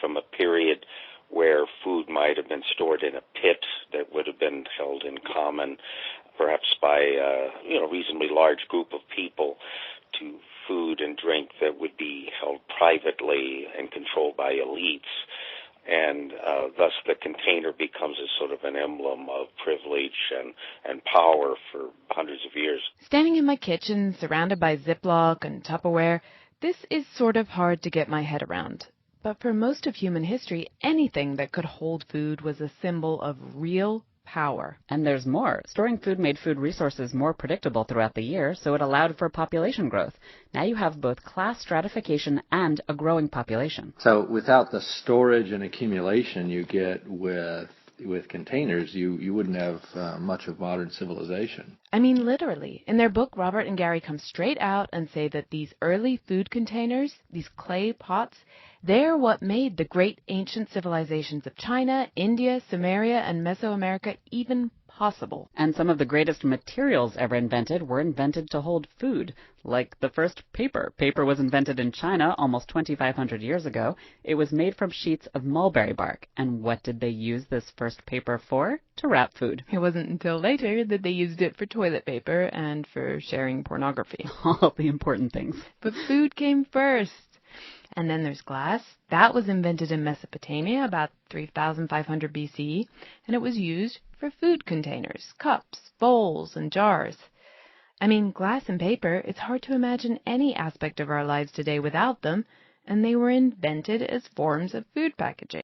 from a period where food might have been stored in a pit that would have been held in common, perhaps by a reasonably large group of people, to food and drink that would be held privately and controlled by elites. And thus the container becomes a sort of an emblem of privilege and power for hundreds of years. Standing in my kitchen, surrounded by Ziploc and Tupperware, this is sort of hard to get my head around. But for most of human history, anything that could hold food was a symbol of real power. And there's more. Storing food made food resources more predictable throughout the year, so it allowed for population growth. Now you have both class stratification and a growing population. So without the storage and accumulation you get with containers, you wouldn't have much of modern civilization. I mean, literally. In their book, Robert and Gary come straight out and say that these early food containers, these clay pots, they're what made the great ancient civilizations of China, India, Sumeria, and Mesoamerica even possible. And some of the greatest materials ever invented were invented to hold food, like the first paper. Paper was invented in China almost 2,500 years ago. It was made from sheets of mulberry bark. And what did they use this first paper for? To wrap food. It wasn't until later that they used it for toilet paper and for sharing pornography. All the important things. But food came first. And then there's glass. That was invented in Mesopotamia about 3,500 BCE, and it was used for food containers, cups, bowls, and jars. I mean, glass and paper, it's hard to imagine any aspect of our lives today without them, and they were invented as forms of food packaging.